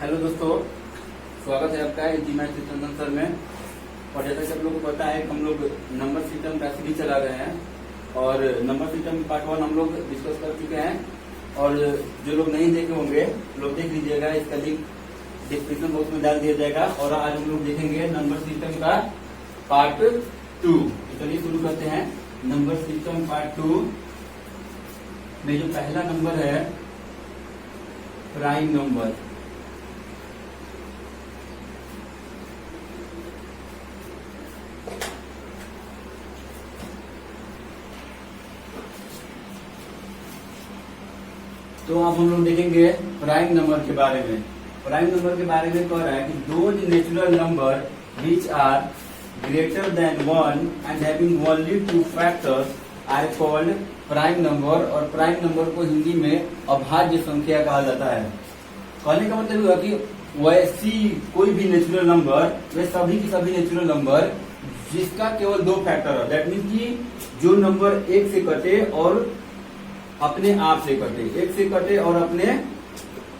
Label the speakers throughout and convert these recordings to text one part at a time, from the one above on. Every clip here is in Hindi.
Speaker 1: हेलो दोस्तों, स्वागत है आपका जी मैथ चंदन सर में। और जैसा कि आप लोगों को पता है कि हम लोग नंबर सिस्टम का सीरीज चला रहे हैं और नंबर सिस्टम पार्ट 1 हम लोग डिस्कस कर चुके हैं। और जो लोग नहीं देखे होंगे लोग देख लीजिएगा, इसका लिंक डिस्क्रिप्शन बॉक्स में डाल दिया जाएगा। और आज हम लोग देखेंगे नंबर सिस्टम का पार्ट 2। तो चलिए शुरू करते हैं। नंबर सिस्टम पार्ट 2 में जो पहला नंबर है प्राइम नंबर। तो अब हम लोग देखेंगे प्राइम नंबर के बारे में। प्राइम नंबर के बारे में कह रहा है कि दो natural number which are greater than 1 and having only 2 factors are called prime number. और प्राइम नंबर को हिंदी में अभाज्य संख्या कहा जाता है। कहने का मतलब हुआ कि वैसी कोई भी नेचुरल नंबर, वे सभी की सभी नेचुरल नंबर जिसका केवल 2 फैक्टर है। दैट मीन्स कि जो नंबर 1 से कटे और अपने आप से कटे, 1 से कटे और अपने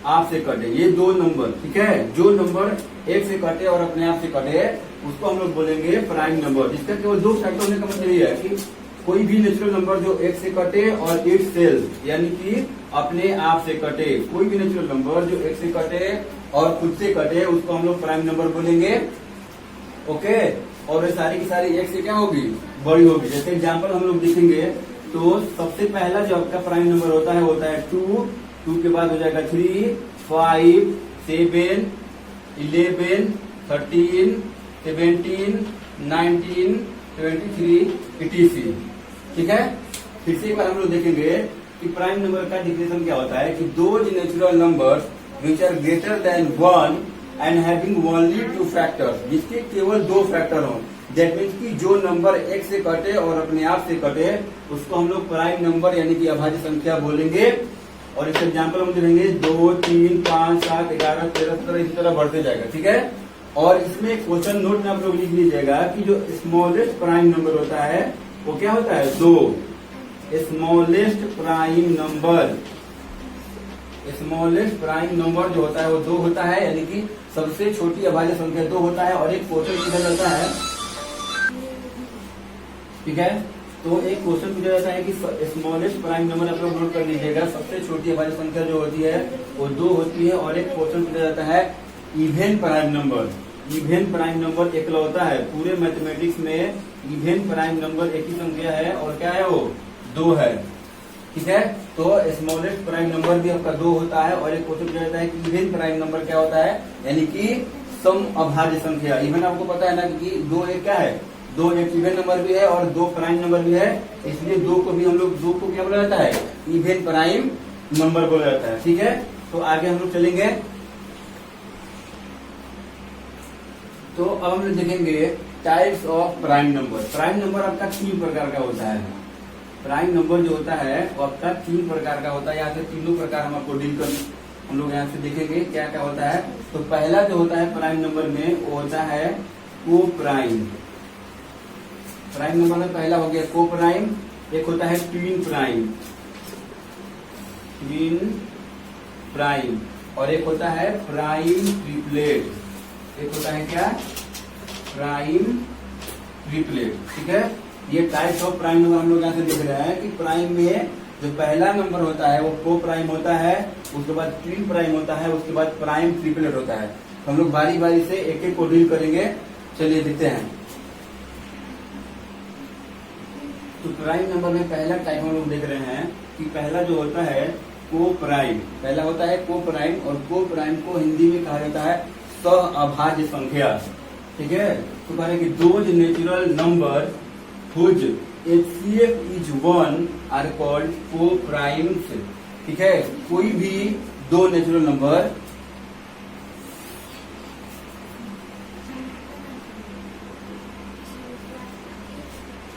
Speaker 1: आप से कटे, ये 2 नंबर, ठीक है। जो नंबर 1 से कटे और अपने आप से कटे उसको हम लोग बोलेंगे प्राइम नंबर, जिसका केवल 2 फैक्टर होने का मतलब ये है कि कोई भी नेचुरल नंबर जो 1 से कटे और इट सेल्फ यानी कि अपने आप से कटे, कोई भी नेचुरल नंबर जो 1 से कटे और खुद से कटे उसको हम लोग प्राइम नंबर बोलेंगे। ओके, और ये सारी की सारी 1 से क्या होगी, बड़ी होगी। जैसे एग्जाम्पल हम लोग देखेंगे तो सबसे पहला जो आपका प्राइम नंबर होता है 2 के बाद हो जाएगा 3, 5, 7, 11, 13, 17, 19, 23, etc। ठीक है। फिर से एक बार हम लोग देखेंगे कि प्राइम नंबर का डिफिनेशन क्या होता है कि दो natural number which are greater than 1 and having only 2 factors, जिसके केवल 2 फैक्टर हो। दैट मीन्स कि जो नंबर 1 से कटे और अपने आप से कटे उसको हम लोग प्राइम नंबर यानी कि अभाज्य संख्या बोलेंगे। और इसका एग्जाम्पल हम देखेंगे 2, 3, 5, 7, 11, 13, 17 इसी तरह बढ़ते जाएगा, ठीक है। और इसमें क्वेश्चन नोट में आप लोग लिख लीजिएगा कि जो स्मॉलेस्ट प्राइम नंबर होता है वो क्या होता है, 2। Smallest prime number, smallest prime number जो होता है वो 2 होता है, यानी कि सबसे छोटी अभाज्य संख्या 2 होता है। और एक क्वेश्चन पूछा जाता है, ठीक है, तो एक क्वेश्चन पूछा जाता है कि स्मॉलेस्ट प्राइम नंबर आप लोग नोट कर लीजिएगा, सबसे छोटी अभाज्य संख्या जो होती है वो 2 होती है। और एक क्वेश्चन पूछा जाता है even prime number. Even prime number एकलौता है पूरे मैथमेटिक्स में, इवन प्राइम नंबर एक ही संख्या है और क्या है वो 2 है, ठीक है। तो स्मॉलेस्ट प्राइम नंबर भी आपका 2 होता है। और एक क्वेश्चन पूछा जाता है कि इवन प्राइम नंबर क्या होता है, यानी कि सम अभाज्य संख्या। इवन आपको पता है ना कि 2 एक क्या है, 2 एक इवन नंबर भी है और 2 प्राइम नंबर भी है, इसलिए 2 को भी हम लोग 2 को क्या बोला जाता है, इवन प्राइम नंबर बोला जाता है, ठीक है। तो आगे हम लोग चलेंगे। तो अब हम लोग देखेंगे types of prime number. Prime number आपका 3 प्रकार का होता है। प्राइम नंबर जो होता है वो आपका 3 प्रकार का होता है। यहाँ से तीनों प्रकार हम आपको डील कर हम लोग यहाँ से देखेंगे क्या क्या होता है। तो पहला जो होता है प्राइम नंबर में वो होता है को प्राइम। प्राइम नंबर में पहला हो गया को प्राइम, एक होता है ट्विन प्राइम, ट्विन प्राइम, और एक होता है प्राइम ट्रिपलेट। एक होता है क्या, प्राइम ट्रिपलेट, ठीक है। ये टाइप्स ऑफ प्राइम नंबर हम लोग यहाँ से देख रहे हैं कि प्राइम में जो पहला नंबर होता है वो को प्राइम होता है, उसके बाद ट्विन प्राइम होता है, उसके बाद प्राइम ट्रिपलेट होता है। तो हम लोग बारी बारी से एक एक को डील करेंगे। चलिए देखते हैं। तो प्राइम नंबर में पहला टाइप हम लोग देख रहे हैं कि पहला जो होता है को प्राइम। पहला होता है को प्राइम, और को प्राइम को हिंदी में कहा जाता है सह-अभाज्य संख्या, ठीक है। तो कह रहे हैं कि दो natural number whose HCF is 1 are called coprimes, ठीक है। कोई भी 2 नेचुरल नंबर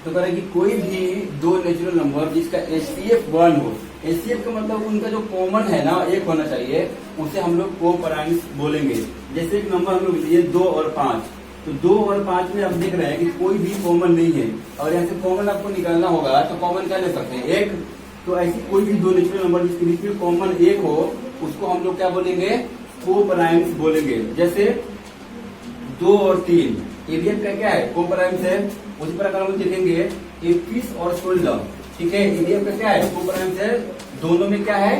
Speaker 1: तो कह रहे हैं कि कोई भी 2 नेचुरल नंबर जिसका HCF 1 हो, HCF का मतलब उनका जो कॉमन है ना 1 होना चाहिए, उसे हम लोग को प्राइम्स बोलेंगे। जैसे एक नंबर हम लोग लिए 2 और 5, तो 2 और 5 में आप देख रहे हैं कि कोई भी कॉमन नहीं है, और यहाँ से कॉमन आपको निकालना होगा तो कॉमन क्या ले सकते हैं, 1। तो ऐसी कोई भी 2 नेचुरल नंबर जिसके बीच में कॉमन 1 हो उसको हम लोग क्या बोलेंगे, को प्राइम्स बोलेंगे। जैसे 2 और 3 एडीएफ का क्या है, को प्राइम्स है। उसी प्रकार हम देखेंगे 21 और 16, ठीक है, एडीएफ का क्या है, को प्राइम्स है। दोनों में क्या है,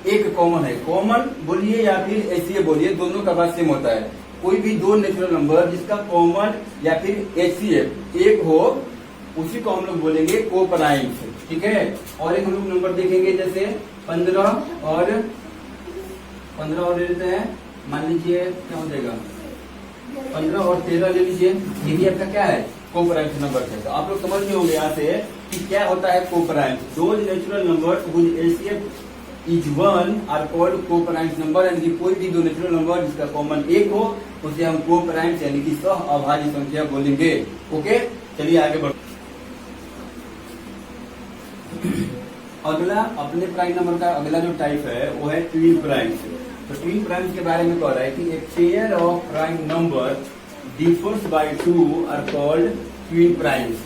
Speaker 1: एक कॉमन है। कॉमन बोलिए या फिर ऐसे बोलिए, दोनों का बात सेम होता है। कोई भी दो नेचुरल नंबर जिसका कॉमन या फिर एचसीएफ एक हो, उसी को हम लोग बोलेंगे को प्राइम्स, ठीक है। और एक हम लोग नंबर देखेंगे, जैसे 15 और ले लेते हैं, मान लीजिए क्या हो जाएगा, 15 और 13 ले लीजिए, ये भी आपका क्या है, को प्राइम्स नंबर है। तो आप लोग समझ गए होंगे यहाँ से कि क्या होता है coprimes. Those natural number whose HCF is 1 are called coprimes number, यानी कि कोई भी दो नेचुरल नंबर जिसका कॉमन एक हो उसे हम को प्राइम्स यानी कि सह अभाज्य संख्या बोलेंगे। ओके, चलिए आगे बढ़। अगला अपने प्राइम नंबर का अगला जो टाइप है वो है ट्विन प्राइम्स। तो ट्विन प्राइम्स के बारे में कह रहा है कि a pair of prime number differs by 2 are called twin primes.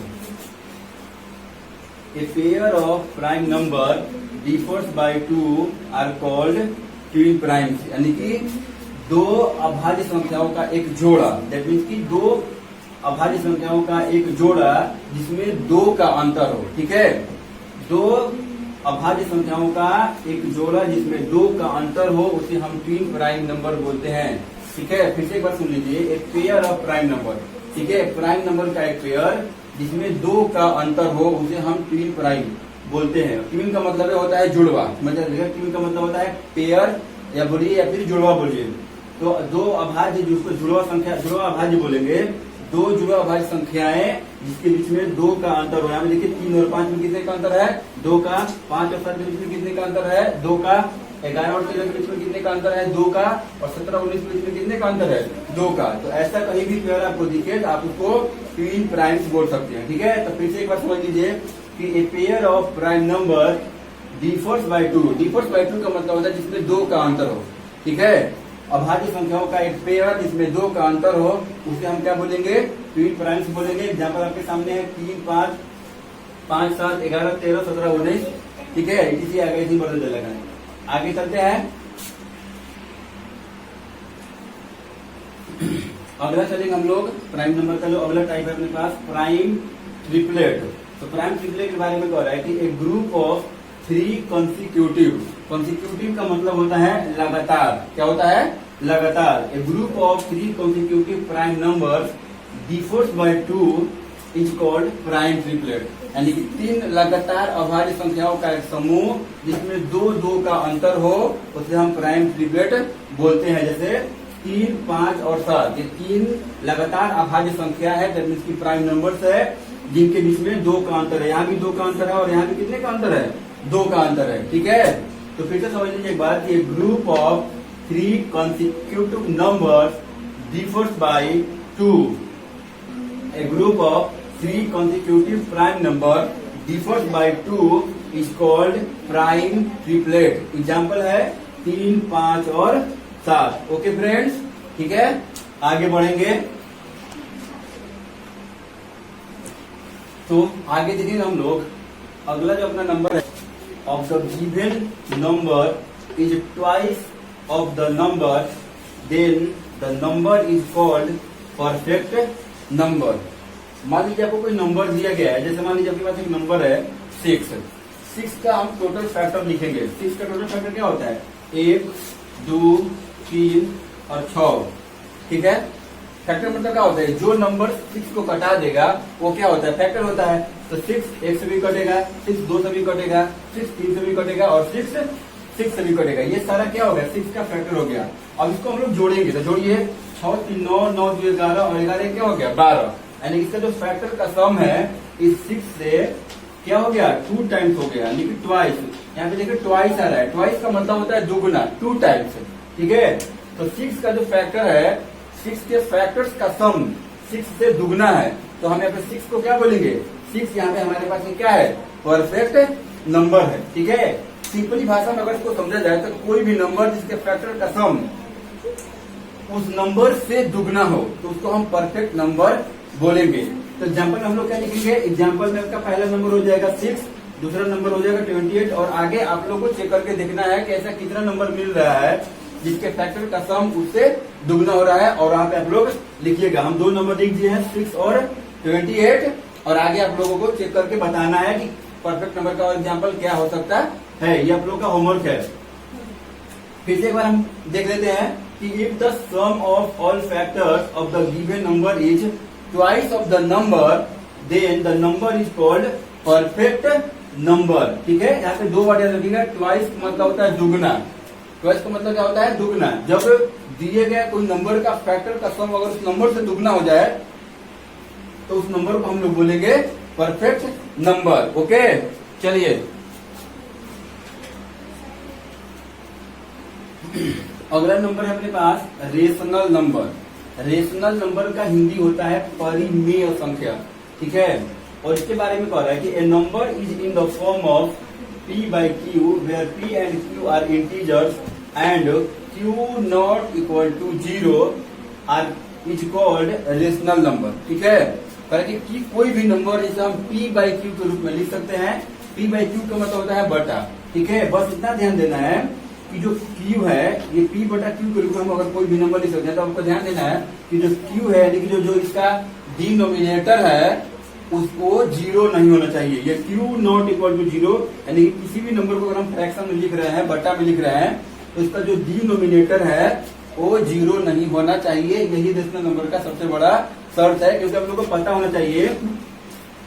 Speaker 1: A pair of prime number differs by 2 are called twin primes, यानी कि दो अभाज्य संख्याओं का एक जोड़ा, दैट मीन्स कि दो अभाज्य संख्याओं का एक जोड़ा जिसमें 2 का अंतर हो, ठीक है। दो अभाज्य संख्याओं का एक जोड़ा जिसमें 2 का अंतर हो उसे हम ट्विन प्राइम नंबर बोलते हैं, ठीक है। फिर से एक बार सुन लीजिए, एक पेयर ऑफ प्राइम नंबर, ठीक है, प्राइम नंबर का एक पेयर जिसमें 2 का अंतर हो उसे हम ट्विन प्राइम बोलते हैं। ट्विन का मतलब होता है जुड़वा, मतलब ट्विन का मतलब होता है पेयर या बोलिए या फिर जुड़वा बोलिए। तो दो अभाज्य जिसको जुड़वा संख्या, जुड़वा अभाज्य बोलेंगे, दो जुड़वा अभाज्य संख्याएं जिसके बीच में 2 का अंतर हो। यहाँ पे देखिए 3 और 5 में कितने का अंतर है, 2 का। 5 और 7 के बीच में कितने का अंतर है, 2 का। 11 और 13 के बीच में कितने का अंतर है, 2 का। और 17 और 19 के बीच में कितने का अंतर है, 2 का। तो ऐसा कहीं भी पेयर आपको दिखे तो आप उसको ट्विन प्राइम्स बोल सकते हैं, ठीक है। तो फिर से एक बार समझ लीजिए कि a pair of prime number differs by 2, differs by 2 का मतलब होता है जिसमें 2 का अंतर हो, ठीक है। अभाज्य संख्याओं का एक पेयर जिसमें 2 का अंतर हो उसे हम क्या बोलेंगे, ट्विन प्राइम्स बोलेंगे। एग्जाम्पल आपके सामने है 3, 5, 5, 7, 11, 13, 17, 19, ठीक है। इसी आगे इसी बदल चलेगा। आगे चलते हैं, अगला चलेंगे हम लोग प्राइम नंबर का जो अगला टाइप है अपने पास, प्राइम ट्रिपलेट। तो प्राइम ट्रिपलेट के बारे में कह रहा है कि एक ग्रुप ऑफ 3 कंसिक्यूटिव, कंसिक्यूटिव का मतलब होता है लगातार, क्या होता है, लगातार। A group of 3 consecutive prime numbers differs by 2 is called prime triplet, यानी कि 3 लगातार अभाज्य संख्याओं का एक समूह जिसमें 2 का अंतर हो उसे हम प्राइम ट्रिपलेट बोलते हैं। जैसे 3, 5 और 7, ये 3 लगातार अभाज्य संख्या है, दैट मींस की प्राइम नंबर्स है जिनके बीच में 2 का अंतर है। यहाँ भी 2 का अंतर है और यहाँ भी कितने का अंतर है, 2 का अंतर है, ठीक है। तो फिर से समझ लीजिए एक बात, ये group of 3 consecutive numbers differs by 2। A group of 3 consecutive prime number differs by 2 is called prime triplet. Example है 3, 5 और 7। ओके फ्रेंड्स, ठीक है। आगे बढ़ेंगे तो आगे देखेंगे हम लोग, अगला जो अपना नंबर है, of the given number is twice of the number, then the number is called perfect number। मान लीजिए आपको कोई नंबर दिया गया है, जैसे मान लीजिए आपके पास एक नंबर है 6 का हम टोटल फैक्टर लिखेंगे। 6 का टोटल फैक्टर क्या होता है, 1, 2, 3 और 6, ठीक है। फैक्टर मतलब क्या होता है, जो नंबर 6 को कटा देगा वो क्या होता है, फैक्टर होता है। तो 6 1 से भी कटेगा, 6 2 से भी कटेगा, 6 3 से भी कटेगा और 6 से भी कटेगा। ये सारा क्या हो गया, 6 का फैक्टर हो गया। अब इसको हम लोग जोड़ेंगे, तो जोड़िए 6, 3, 9, 9, 2, 11 और 11 क्या हो गया, 12। यानी इसका जो फैक्टर का सम है इस 6 से क्या हो गया, 2 टाइम्स हो गया, यानी कि ट्वाइस। यहाँ पे देखिए ट्वाइस आ रहा है, ट्वाइस का मतलब होता है दुगुना, 2 टाइम्स, ठीक है। तो 6 का जो फैक्टर है, 6 के फैक्टर्स का सम 6 से दुगना है, तो हम यहाँ पे 6 को क्या बोलेंगे, 6 यहाँ पे हमारे पास क्या है, परफेक्ट नंबर है, ठीक है। सिंपली भाषा में अगर इसको समझा जाए तो कोई भी नंबर जिसके फैक्टर का सम उस नंबर से दुगना हो तो उसको हम परफेक्ट नंबर बोलेंगे। तो एग्जाम्पल में हम लोग क्या लिखेंगे, एग्जाम्पल में आपका पहला नंबर हो जाएगा 6, दूसरा नंबर हो जाएगा 28 और आगे आप लोग को चेक करके देखना है कि ऐसा कितना नंबर मिल रहा है जिसके फैक्टर का सम उससे दुगना हो रहा है। और वहां पे आप लोग लिखिएगा, हम 2 नंबर लिख दिए हैं 6 और 28, और आगे आप लोगों को चेक करके बताना है कि परफेक्ट नंबर का एग्जाम्पल क्या हो सकता है। ये आप लोग का होमवर्क है। फिर से एक बार हम देख लेते हैं कि if the sum of all factors of the given number is twice of the number, then the number is called perfect number. ठीक है, यहाँ पे 2 वर्ड याद रखिएगा। ट्वाइस का मतलब होता है दुगना। ट्वाइस का मतलब क्या होता है? दुगना। जब दिए गए कोई नंबर का फैक्टर का सम अगर उस नंबर से दुगना हो जाए तो उस नंबर को हम लोग बोलेंगे परफेक्ट नंबर। ओके, चलिए अगला नंबर है अपने पास रेशनल नंबर। रेशनल नंबर का हिंदी होता है परिमेय संख्या। ठीक है, और इसके बारे में कह रहा है कि a number is in the form of p by q where p and q are integers and q not equal to 0 are is called rational number। ठीक है, कह रहा है कि कोई भी नंबर जिसे हम p by q के रूप में लिख सकते हैं। p by q का मतलब होता है बटा। ठीक है, बस इतना ध्यान देना है कि जो q है ये p बटा q के रूप में हम अगर कोई भी नंबर लिख सकते हैं तो आपको ध्यान देना है कि जो q है यानी कि जो इसका डिनोमिनेटर है उसको 0 नहीं होना चाहिए। ये q नॉट इक्वल टू 0 यानी कि किसी भी नंबर को अगर हम फ्रैक्शन में लिख रहे हैं, बटा में लिख रहे हैं, तो इसका जो डिनोमिनेटर है वो 0 नहीं होना चाहिए। यही रेशनल नंबर का सबसे बड़ा शर्त है, क्योंकि आप लोगों को पता होना चाहिए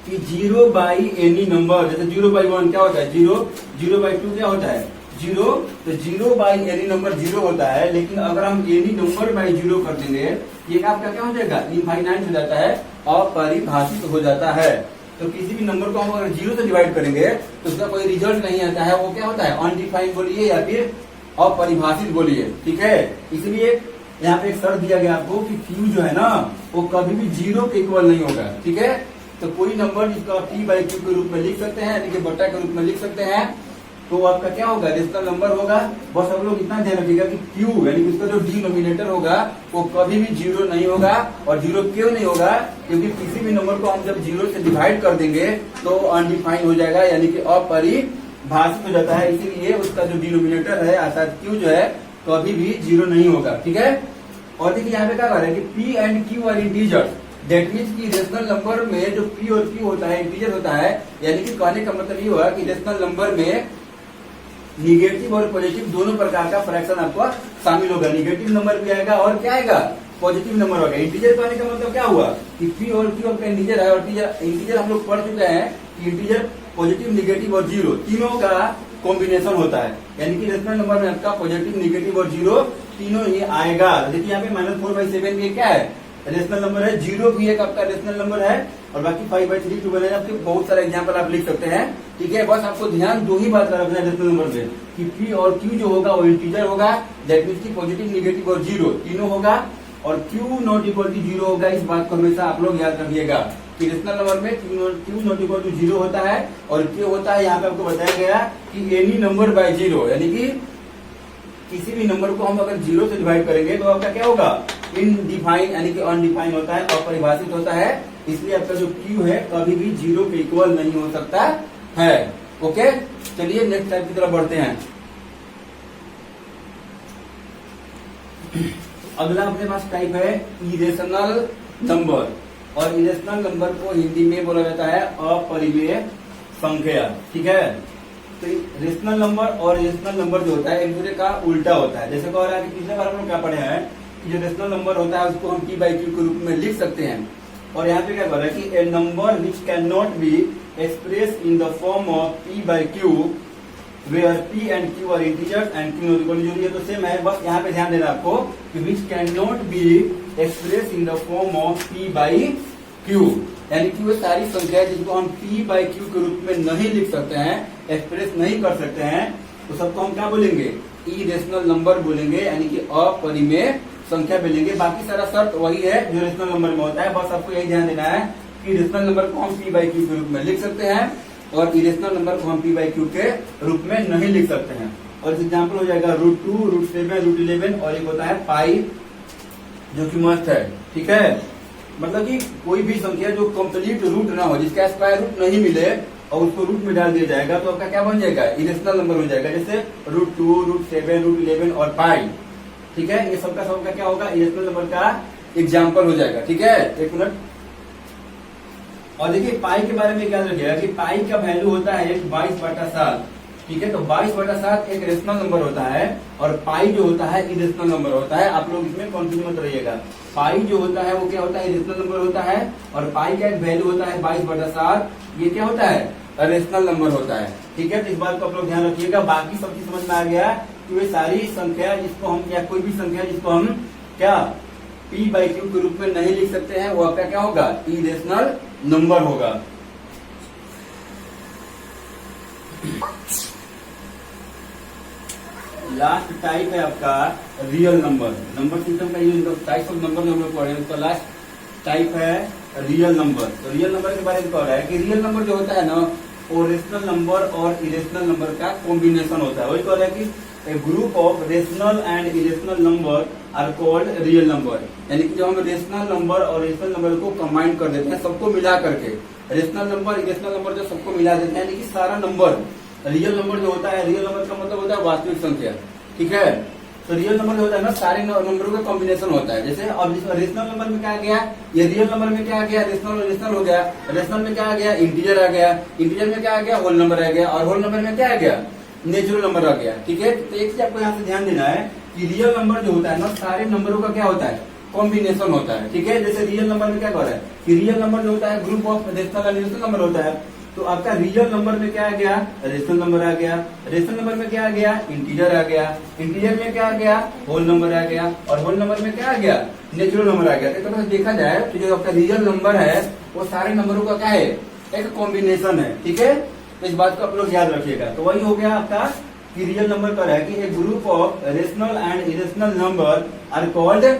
Speaker 1: कि 0 बाई एनी नंबर, जैसे 0 बाई 1 क्या होता है 0, 0 बाई 2 क्या होता है 0, तो 0 बाई एनी नंबर 0 होता है। लेकिन अगर हम एनी नंबर बाई 0 कर देंगे ये आपका क्या हो जाएगा? इनफाइनाइट हो जाता है, अपरिभाषित हो जाता है। तो किसी भी नंबर को हम अगर 0 से डिवाइड करेंगे तो उसका कोई रिजल्ट नहीं आता है। वो क्या होता है? अनडिफाइंड बोलिए या फिर अपरिभाषित बोलिए। ठीक है, इसलिए यहाँ पे एक शर्त दिया गया आपको कि q जो है ना वो कभी भी 0 के इक्वल नहीं होगा। ठीक है, तो कोई नंबर जिसका p बाई q के रूप में लिख सकते हैं यानी कि बटा के रूप में लिख सकते हैं तो आपका क्या होगा? रेशनल नंबर होगा। बस आप लोग इतना ध्यान रखिएगा कि q यानी कि उसका जो डिनोमिनेटर होगा वो कभी भी 0 नहीं होगा। और 0 क्यों नहीं होगा? क्योंकि किसी भी नंबर को हम जब 0 से डिवाइड कर देंगे तो अनडिफाइंड हो जाएगा यानी कि अपरिभाषित हो जाता है। इसीलिए उसका जो डिनोमिनेटर है अर्थात q जो है कभी भी 0 नहीं होगा। ठीक है, और देखिए यहाँ पे क्या कह रहा है कि p and q are integers. That means की रेशनल नंबर में जो p और q होता है इंटीजर होता है। यानी कि कहने का मतलब ये हुआ कि रेशनल नंबर में निगेटिव और पॉजिटिव दोनों प्रकार का फ्रैक्शन आपको शामिल होगा। निगेटिव नंबर भी आएगा और क्या आएगा? पॉजिटिव नंबर होगा। इंटीजर कहने का मतलब क्या हुआ कि p और q आपका इंटीजर है, और इंटीजर हम लोग पढ़ चुके हैं कि इंटीजर पॉजिटिव, निगेटिव और 0 तीनों का कॉम्बिनेशन होता है। यानी कि रेशनल नंबर में आपका पॉजिटिव, निगेटिव और 0 तीनों ही आएगा। देखिए यहाँ पे -4/7 ये क्या है? रेशनल नंबर है। 0 भी एक आपका रेशनल नंबर है और बाकी 5/3 12 है। आपके बहुत सारे एग्जाम्पल आप लिख सकते हैं। ठीक है, बस आपको ध्यान 2 ही बात रखना है रेशनल नंबर में कि p और q जो होगा वो इंटीजर होगा। दैट मीन्स की पॉजिटिव, निगेटिव और 0 तीनों होगा, और q नॉट इक्वल टू 0 होगा। इस बात को हमेशा आप लोग याद रखिएगा कि रेशनल नंबर में q नॉट इक्वल टू 0 होता है और q होता है, यहाँ पे आपको बताया गया कि एनी नंबर बाय 0, यानी कि किसी भी नंबर को हम अगर 0 से डिवाइड करेंगे तो आपका क्या होगा? इनडिफाइन यानी कि अनडिफाइन होता है, अपरिभाषित होता है। इसलिए आपका जो q है कभी भी 0 के इक्वल नहीं हो सकता है। ओके, चलिए नेक्स्ट टाइप की तरफ बढ़ते हैं। अगला अपने पास टाइप है इरेशनल नंबर, और इरेशनल नंबर को हिंदी में बोला जाता है अपरिमेय संख्या। ठीक है, तो रेशनल नंबर और इरेशनल नंबर जो होता है एक दूसरे का उल्टा होता है। जैसे कह रहा है कि पिछले बार हम लोग क्या पढ़े हैं कि जो रेशनल नंबर होता है उसको हम p बाई q के रूप में लिख सकते हैं। और यहाँ पे क्या कह रहा है कि a number which can not be express in the form of p by q where p and q are integers and q not equal to 0। ये तो सेम है, बस यहाँ पे ध्यान देना आपको कि विच can not be express in the form of p by q, यानी कि वो सारी संख्या जिनको हम p बाई q के रूप में नहीं लिख सकते हैं, एक्सप्रेस नहीं कर सकते हैं, तो सबको हम क्या बोलेंगे? इरेशनल नंबर बोलेंगे, यानी कि अपरिमेय संख्या बोलेंगे। बाकी सारा शर्त वही है जो रेशनल नंबर में होता है। बस आपको यही ध्यान देना है कि रेशनल नंबर को हम p बाई q के रूप में लिख सकते हैं और इरेशनल नंबर को हम p बाई q के रूप में नहीं लिख सकते हैं। और एग्जाम्पल हो जाएगा √2, √7, √11 और एक होता है पाई जो कि मस्त है। ठीक है, मतलब कि कोई भी संख्या जो कंप्लीट रूट ना हो, जिसका स्क्वायर रूट नहीं मिले और उसको रूट में डाल दिया जाएगा तो आपका क्या बन जाएगा? इरेशनल नंबर हो जाएगा। जैसे √2, √7, √11 और पाई। ठीक है, ये सबका सबका क्या होगा, इरेशनल नंबर का एग्जाम्पल हो जाएगा। ठीक है, एक मिनट। और देखिए पाई के बारे में क्या रखिएगा कि पाई का वैल्यू होता है 22/7। ठीक है, तो 22/7 एक रेशनल नंबर होता है और पाई जो होता है इरेशनल नंबर होता है। आप लोग इसमें कंफ्यूज मत रहिएगा। पाई जो होता है वो क्या होता है, इरेशनल नंबर होता है, और पाई का एक वैल्यू होता है 22/7, ये क्या होता है, रेशनल नंबर होता है। ठीक है, तो इस बात को आप लोग ध्यान रखिएगा। बाकी सब चीज समझ में आ गया कि वे सारी संख्या जिसको हम, या कोई भी संख्या जिसको हम क्या p/q के रूप में नहीं लिख सकते हैं, वो आपका क्या होगा, इरेशनल नंबर होगा। लास्ट टाइप है आपका रियल नंबर। नंबर सिस्टम का यूज टाइप ऑफ नंबर हम लोग पढ़े, उसका लास्ट टाइप है रियल नंबर। तो रियल नंबर के बारे में कह रहा है कि रियल नंबर जो होता है ना, वो रेशनल नंबर और इरेशनल नंबर का कॉम्बिनेशन होता है। वही कह रहा है कि a group of rational and irrational number are called real number. यानी कि जब हम रेशनल नंबर और इरेशनल नंबर को कंबाइन कर देते हैं, सबको मिला करके, रेशनल नंबर इरेशनल नंबर जो सबको मिला देते हैं, यानी कि सारा नंबर, रियल नंबर जो होता है, रियल नंबर का मतलब होता है वास्तविक संख्या। ठीक है, तो रियल नंबर जो होता है ना, सारे नंबरों का कॉम्बिनेशन होता है। जैसे अब रेशनल नंबर में क्या आ गया, ये रियल नंबर में क्या आ गया, रेशनल और रेशनल हो गया। रेशनल में क्या आ गया, इंटीजर आ गया। इंटीजर में क्या आ गया, होल नंबर आ गया। और होल नंबर में क्या आ गया, नेचुरल नंबर आ गया। ठीक है, तो एक चीज आपको यहाँ से ध्यान देना है कि रियल नंबर जो होता है ना, सारे नंबरों का क्या होता है, कॉम्बिनेशन होता है। ठीक है, जैसे रियल नंबर में क्या कर रहा है कि रियल नंबर जो होता है group of rational and irrational number होता है। तो आपका रियल नंबर में क्या आ गया, रेशनल नंबर आ गया। रेशनल नंबर में क्या आ गया, इंटीजर आ गया। इंटीजर में क्या आ गया, होल नंबर आ गया। और होल नंबर में क्या आ गया, नेचुरल नंबर आ गया। तो तरह से देखा जाए तो जो आपका रियल नंबर है वो सारे नंबरों का क्या है, एक कॉम्बिनेशन है। ठीक है, तो इस बात को आप लोग याद रखिएगा। तो वही हो गया आपका कि रियल नंबर का है कि a group of rational and irrational number are called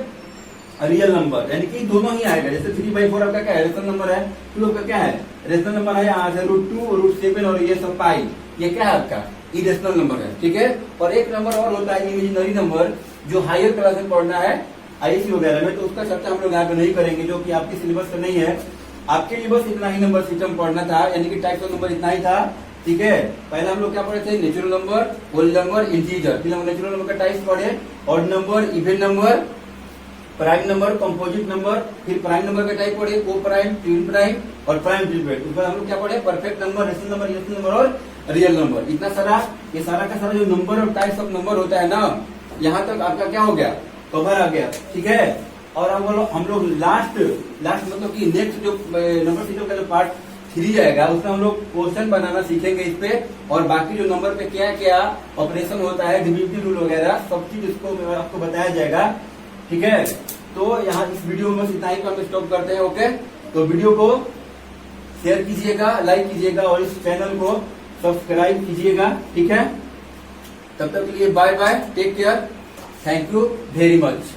Speaker 1: real number, यानी कि दोनों ही आएगा। जैसे 3/4 आपका क्या है, रेशनल नंबर है। 2 आपका क्या है, रेशनल नंबर है, यहाँ से √2 √7 और ये सब पाई, ये क्या है आपका इरेशनल नंबर है। ठीक है, और एक नंबर और होता है इमेजिनरी नंबर, जो हायर क्लास में पढ़ना है आईसी वगैरह में, तो उसका चर्चा हम लोग यहाँ पे नहीं करेंगे, जो कि आपके सिलेबस का नहीं है। आपके लिए बस इतना ही नंबर सिस्टम पढ़ना था, यानी कि टाइप्स ऑफ नंबर इतना ही था। ठीक है, पहले हम लोग क्या पढ़े थे, natural number, whole number, integer. फिर हम नेचुरल नंबर का टाइप्स पढ़े, odd number, even number, prime number, composite number. फिर प्राइम नंबर का टाइप पढ़े, को प्राइम, ट्विन प्राइम और प्राइम ट्रिपलेट। उसके बाद हम लोग क्या पढ़े, perfect number, rational number, irrational number और रियल नंबर। इतना सारा, ये सारा का सारा जो नंबर और टाइप्स ऑफ नंबर होता है ना, यहाँ तक आपका क्या हो गया, कवर आ गया। ठीक है, और हम लोग लास्ट मतलब कि नेक्स्ट जो नंबर सिस्टम का जो पार्ट 3 आएगा, उसमें हम लोग क्वेश्चन बनाना सीखेंगे इस पे, और बाकी जो नंबर पे क्या क्या ऑपरेशन होता है, डिविजिबल रूल वगैरह सब चीज इसको आपको बताया जाएगा। ठीक है, तो यहाँ इस वीडियो में बस इतना ही हम स्टॉप करते हैं। ओके, तो वीडियो को शेयर कीजिएगा, लाइक कीजिएगा और इस चैनल को सब्सक्राइब कीजिएगा। ठीक है, तब तक के लिए bye bye, take care, thank you very much.